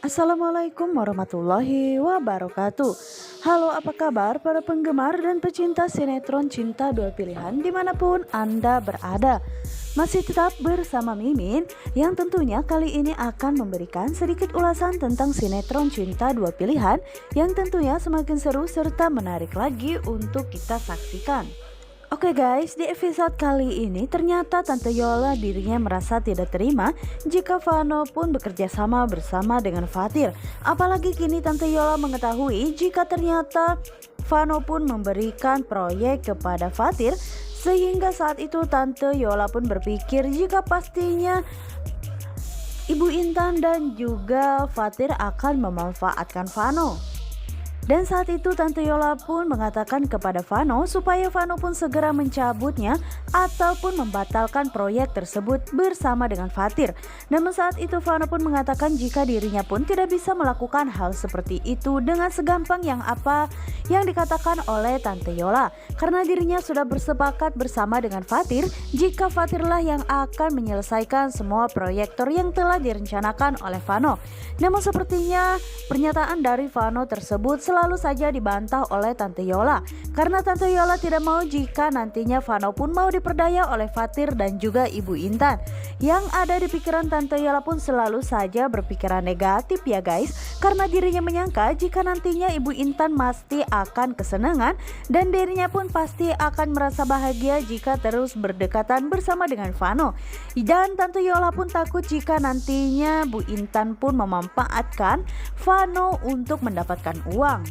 Assalamualaikum warahmatullahi wabarakatuh. Halo, apa kabar para penggemar dan pecinta sinetron Cinta Dua Pilihan dimanapun Anda berada. Masih tetap bersama Mimin yang tentunya kali ini akan memberikan sedikit ulasan tentang sinetron Cinta Dua Pilihan yang tentunya semakin seru serta menarik lagi untuk kita saksikan. Oke guys, di episode kali ini ternyata Tante Yola dirinya merasa tidak terima jika Vano pun bekerja sama bersama dengan Fathir. Apalagi kini Tante Yola mengetahui jika ternyata Vano pun memberikan proyek kepada Fathir. Sehingga saat itu Tante Yola pun berpikir jika pastinya Ibu Intan dan juga Fathir akan memanfaatkan Vano. Dan saat itu Tante Yola pun mengatakan kepada Vano supaya Vano pun segera mencabutnya ataupun membatalkan proyek tersebut bersama dengan Fathir. Namun saat itu Vano pun mengatakan jika dirinya pun tidak bisa melakukan hal seperti itu dengan segampang yang apa yang dikatakan oleh Tante Yola. Karena dirinya sudah bersepakat bersama dengan Fathir jika Fathirlah yang akan menyelesaikan semua proyektor yang telah direncanakan oleh Vano. Namun sepertinya pernyataan dari Vano tersebut selalu saja dibantah oleh Tante Yola. Karena Tante Yola tidak mau jika nantinya Vano pun mau diperdaya oleh Fathir dan juga Ibu Intan. Yang ada di pikiran Tante Yola pun selalu saja berpikiran negatif ya guys. Karena dirinya menyangka jika nantinya Ibu Intan pasti akan kesenangan dan dirinya pun pasti akan merasa bahagia jika terus berdekatan bersama dengan Vano. Dan Tante Yola pun takut jika nantinya Bu Intan pun memanfaatkan Vano untuk mendapatkan uang.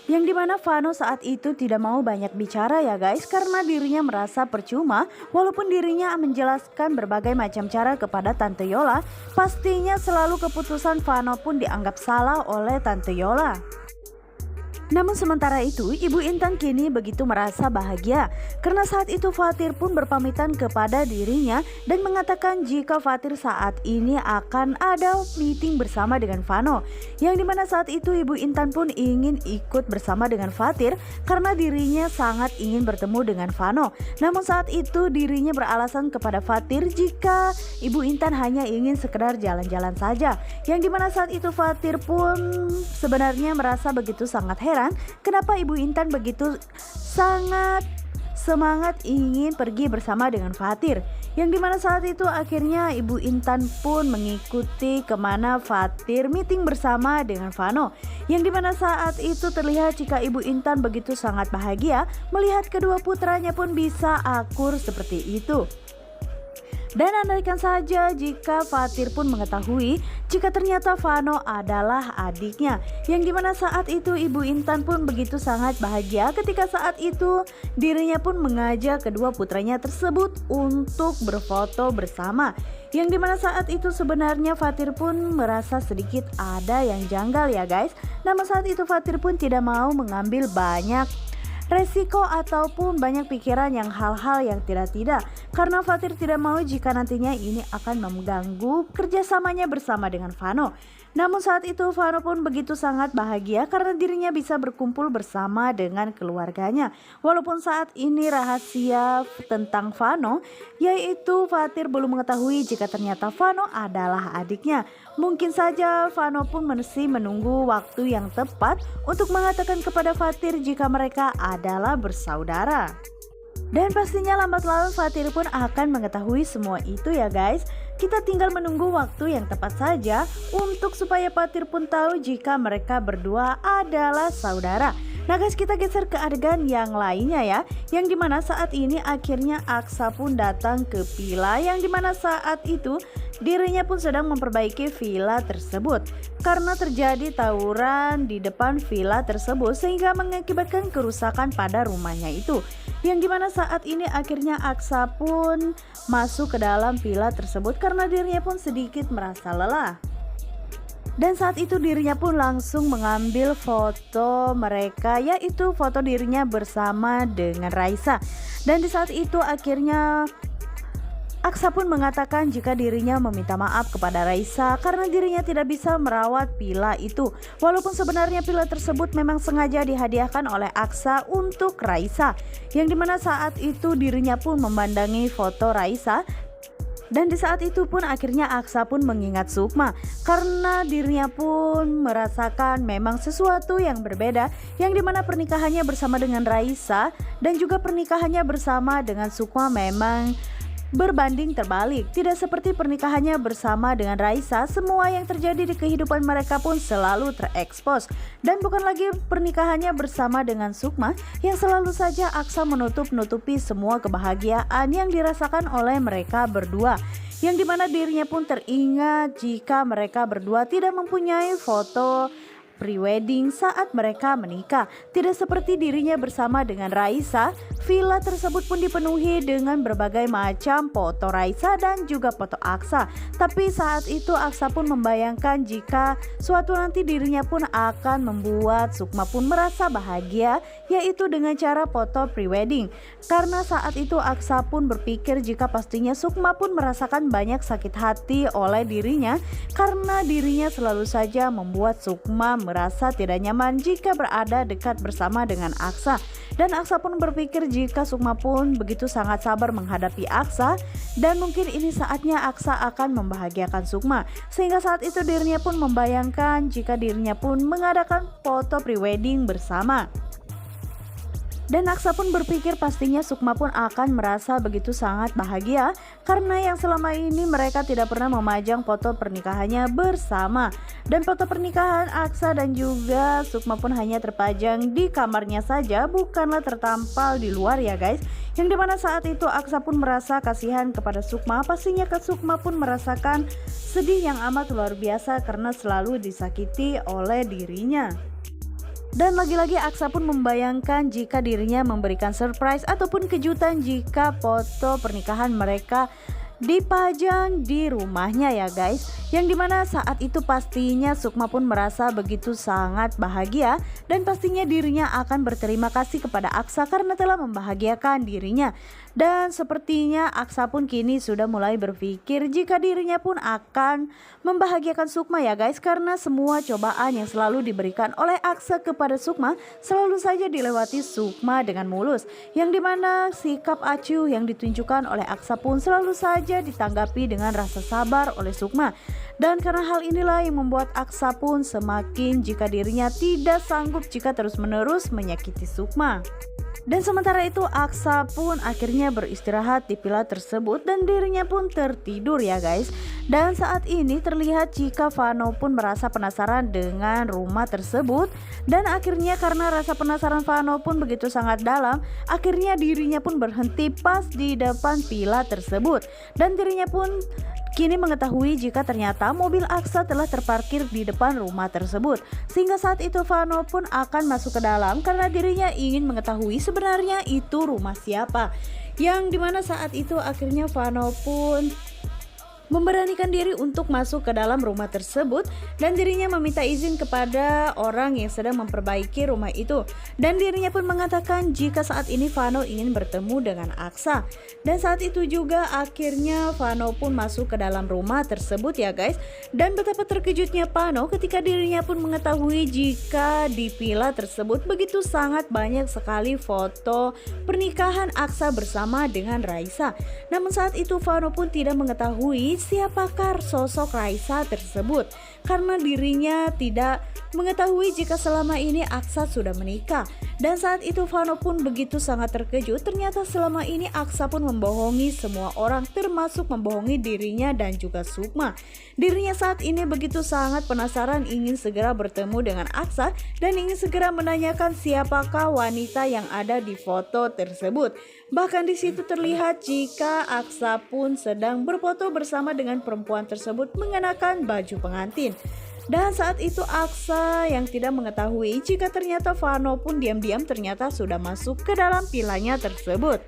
Yang dimana Vano saat itu tidak mau banyak bicara ya guys, karena dirinya merasa percuma walaupun dirinya menjelaskan berbagai macam cara kepada Tante Yola, pastinya selalu keputusan Vano pun dianggap salah oleh Tante Yola. Namun sementara itu Ibu Intan kini begitu merasa bahagia karena saat itu Fathir pun berpamitan kepada dirinya dan mengatakan jika Fathir saat ini akan ada meeting bersama dengan Vano. Yang dimana saat itu Ibu Intan pun ingin ikut bersama dengan Fathir karena dirinya sangat ingin bertemu dengan Vano. Namun saat itu dirinya beralasan kepada Fathir jika Ibu Intan hanya ingin sekedar jalan-jalan saja. Yang dimana saat itu Fathir pun sebenarnya merasa begitu sangat heran kenapa Ibu Intan begitu sangat semangat ingin pergi bersama dengan Fathir. Yang dimana saat itu akhirnya Ibu Intan pun mengikuti kemana Fathir meeting bersama dengan Vano. Yang dimana saat itu terlihat jika Ibu Intan begitu sangat bahagia melihat kedua putranya pun bisa akur seperti itu. Dan andaikan saja jika Fathir pun mengetahui jika ternyata Vano adalah adiknya. Yang dimana saat itu Ibu Intan pun begitu sangat bahagia ketika saat itu dirinya pun mengajak kedua putranya tersebut untuk berfoto bersama. Yang dimana saat itu sebenarnya Fathir pun merasa sedikit ada yang janggal ya guys. Namun saat itu Fathir pun tidak mau mengambil banyak resiko ataupun banyak pikiran yang hal-hal yang tidak-tidak karena Fathir tidak mau jika nantinya ini akan mengganggu kerjasamanya bersama dengan Vano. Namun saat itu Vano pun begitu sangat bahagia karena dirinya bisa berkumpul bersama dengan keluarganya. Walaupun saat ini rahasia tentang Vano yaitu Fathir belum mengetahui jika ternyata Vano adalah adiknya. Mungkin saja Vano pun masih menunggu waktu yang tepat untuk mengatakan kepada Fathir jika mereka adalah bersaudara. Dan pastinya lambat laun Fathir pun akan mengetahui semua itu ya guys. Kita tinggal menunggu waktu yang tepat saja untuk supaya Fathir pun tahu jika mereka berdua adalah saudara. Nah guys, kita geser ke adegan yang lainnya ya, yang dimana saat ini akhirnya Aksa pun datang ke villa, yang dimana saat itu dirinya pun sedang memperbaiki villa tersebut karena terjadi tawuran di depan villa tersebut sehingga mengakibatkan kerusakan pada rumahnya itu. Yang dimana saat ini akhirnya Aksa pun masuk ke dalam villa tersebut karena dirinya pun sedikit merasa lelah. Dan saat itu dirinya pun langsung mengambil foto mereka, yaitu foto dirinya bersama dengan Raisa. Dan di saat itu akhirnya Aksa pun mengatakan jika dirinya meminta maaf kepada Raisa karena dirinya tidak bisa merawat villa itu. Walaupun sebenarnya villa tersebut memang sengaja dihadiahkan oleh Aksa untuk Raisa. Yang dimana saat itu dirinya pun memandangi foto Raisa Dan di saat itu pun akhirnya Aksa pun mengingat Sukma karena dirinya pun merasakan memang sesuatu yang berbeda, yang dimana pernikahannya bersama dengan Raisa dan juga pernikahannya bersama dengan Sukma memang berbanding terbalik. Tidak seperti pernikahannya bersama dengan Raisa, semua yang terjadi di kehidupan mereka pun selalu terekspos. Dan bukan lagi pernikahannya bersama dengan Sukma yang selalu saja Aksa menutup-nutupi semua kebahagiaan yang dirasakan oleh mereka berdua, yang dimana dirinya pun teringat jika mereka berdua tidak mempunyai foto prewedding saat mereka menikah. Tidak seperti dirinya bersama dengan Raisa, villa tersebut pun dipenuhi dengan berbagai macam foto Raisa dan juga foto Aksa. Tapi saat itu Aksa pun membayangkan jika suatu nanti dirinya pun akan membuat Sukma pun merasa bahagia, yaitu dengan cara foto prewedding. Karena saat itu Aksa pun berpikir jika pastinya Sukma pun merasakan banyak sakit hati oleh dirinya karena dirinya selalu saja membuat Sukma merasa tidak nyaman jika berada dekat bersama dengan Aksa. Dan Aksa pun berpikir jika Sukma pun begitu sangat sabar menghadapi Aksa, dan mungkin ini saatnya Aksa akan membahagiakan Sukma. Sehingga saat itu dirinya pun membayangkan jika dirinya pun mengadakan foto prewedding bersama. Dan Aksa pun berpikir pastinya Sukma pun akan merasa begitu sangat bahagia karena yang selama ini mereka tidak pernah memajang foto pernikahannya bersama. Dan foto pernikahan Aksa dan juga Sukma pun hanya terpajang di kamarnya saja, bukanlah tertampal di luar ya guys. Yang dimana saat itu Aksa pun merasa kasihan kepada Sukma. Pastinya Sukma pun merasakan sedih yang amat luar biasa karena selalu disakiti oleh dirinya. Dan lagi-lagi Aksa pun membayangkan jika dirinya memberikan surprise ataupun kejutan jika foto pernikahan mereka dipajang di rumahnya ya guys. Yang dimana saat itu pastinya Sukma pun merasa begitu sangat bahagia dan pastinya dirinya akan berterima kasih kepada Aksa karena telah membahagiakan dirinya. Dan sepertinya Aksa pun kini sudah mulai berpikir jika dirinya pun akan membahagiakan Sukma ya guys, karena semua cobaan yang selalu diberikan oleh Aksa kepada Sukma selalu saja dilewati Sukma dengan mulus, yang dimana sikap acuh yang ditunjukkan oleh Aksa pun selalu saja ditanggapi dengan rasa sabar oleh Sukma. Dan karena hal inilah yang membuat Aksa pun semakin jika dirinya tidak sanggup jika terus-menerus menyakiti Sukma. Dan sementara itu Aksa pun akhirnya beristirahat di villa tersebut dan dirinya pun tertidur ya guys. Dan saat ini terlihat jika Vano pun merasa penasaran dengan rumah tersebut. Dan akhirnya karena rasa penasaran Vano pun begitu sangat dalam, akhirnya dirinya pun berhenti pas di depan villa tersebut. Dan dirinya pun kini mengetahui jika ternyata mobil Aksa telah terparkir di depan rumah tersebut. Sehingga saat itu Vano pun akan masuk ke dalam karena dirinya ingin mengetahui sebenarnya itu rumah siapa. Yang dimana saat itu akhirnya Vano pun memberanikan diri untuk masuk ke dalam rumah tersebut dan dirinya meminta izin kepada orang yang sedang memperbaiki rumah itu. Dan dirinya pun mengatakan jika saat ini Vano ingin bertemu dengan Aksa. Dan saat itu juga akhirnya Vano pun masuk ke dalam rumah tersebut ya guys. Dan betapa terkejutnya Vano ketika dirinya pun mengetahui jika di villa tersebut begitu sangat banyak sekali foto pernikahan Aksa bersama dengan Raisa. Namun saat itu Vano pun tidak mengetahui siapakah sosok Raisa tersebut karena dirinya tidak mengetahui jika selama ini Aksa sudah menikah. Dan saat itu Vano pun begitu sangat terkejut, ternyata selama ini Aksa pun membohongi semua orang termasuk membohongi dirinya dan juga Sukma. Dirinya saat ini begitu sangat penasaran ingin segera bertemu dengan Aksa dan ingin segera menanyakan siapakah wanita yang ada di foto tersebut. Bahkan di situ terlihat jika Aksa pun sedang berfoto bersama dengan perempuan tersebut mengenakan baju pengantin. Dan saat itu Aksa yang tidak mengetahui jika ternyata Vano pun diam-diam ternyata sudah masuk ke dalam villanya tersebut.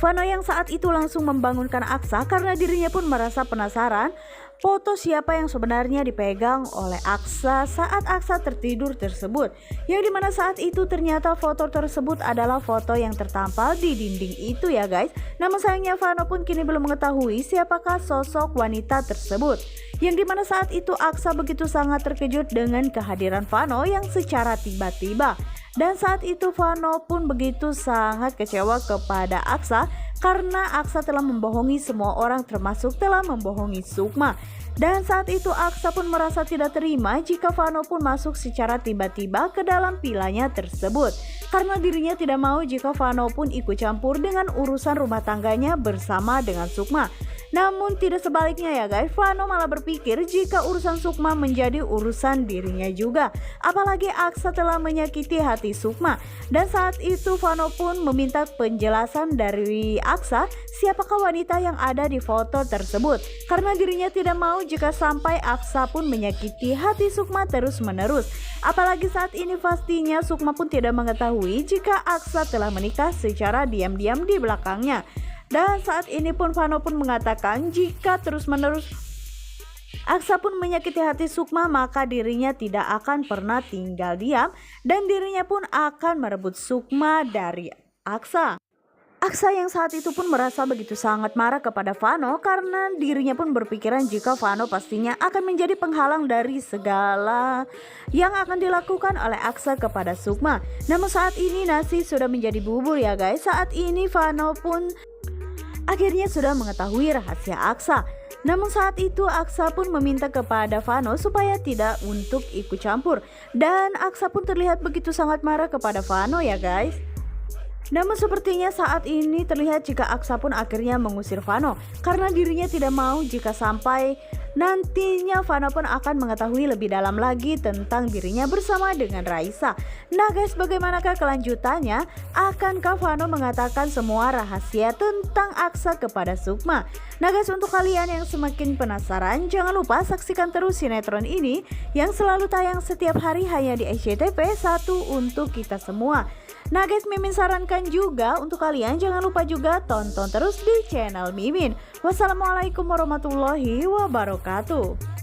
Vano yang saat itu langsung membangunkan Aksa karena dirinya pun merasa penasaran foto siapa yang sebenarnya dipegang oleh Aksa saat Aksa tertidur tersebut. Yang dimana saat itu ternyata foto tersebut adalah foto yang tertampal di dinding itu ya guys. Namun sayangnya Vano pun kini belum mengetahui siapakah sosok wanita tersebut. Yang dimana saat itu Aksa begitu sangat terkejut dengan kehadiran Vano yang secara tiba-tiba. Dan saat itu Vano pun begitu sangat kecewa kepada Aksa karena Aksa telah membohongi semua orang termasuk telah membohongi Sukma. Dan saat itu Aksa pun merasa tidak terima jika Vano pun masuk secara tiba-tiba ke dalam vilanya tersebut. Karena dirinya tidak mau jika Vano pun ikut campur dengan urusan rumah tangganya bersama dengan Sukma. Namun tidak sebaliknya ya guys, Vano malah berpikir jika urusan Sukma menjadi urusan dirinya juga. Apalagi Aksa telah menyakiti hati Sukma. Dan saat itu Vano pun meminta penjelasan dari Aksa siapakah wanita yang ada di foto tersebut. Karena dirinya tidak mau jika sampai Aksa pun menyakiti hati Sukma terus-menerus. Apalagi saat ini pastinya Sukma pun tidak mengetahui jika Aksa telah menikah secara diam-diam di belakangnya. Dan saat ini pun Vano pun mengatakan jika terus-menerus Aksa pun menyakiti hati Sukma, maka dirinya tidak akan pernah tinggal diam dan dirinya pun akan merebut Sukma dari Aksa. Aksa yang saat itu pun merasa begitu sangat marah kepada Vano karena dirinya pun berpikiran jika Vano pastinya akan menjadi penghalang dari segala yang akan dilakukan oleh Aksa kepada Sukma. Namun saat ini nasi sudah menjadi bubur ya guys. Saat ini Vano pun akhirnya sudah mengetahui rahasia Aksa. Namun saat itu Aksa pun meminta kepada Vano supaya tidak untuk ikut campur. Dan Aksa pun terlihat begitu sangat marah kepada Vano ya guys. Namun sepertinya saat ini terlihat jika Aksa pun akhirnya mengusir Vano karena dirinya tidak mau jika sampai nantinya Vano pun akan mengetahui lebih dalam lagi tentang dirinya bersama dengan Raisa. Nah guys, bagaimanakah kelanjutannya? Akankah Vano mengatakan semua rahasia tentang Aksa kepada Sukma? Nah guys, untuk kalian yang semakin penasaran, jangan lupa saksikan terus sinetron ini yang selalu tayang setiap hari hanya di SCTV 1 untuk kita semua. Nah guys, Mimin sarankan juga untuk kalian jangan lupa juga tonton terus di channel Mimin. Wassalamualaikum warahmatullahi wabarakatuh.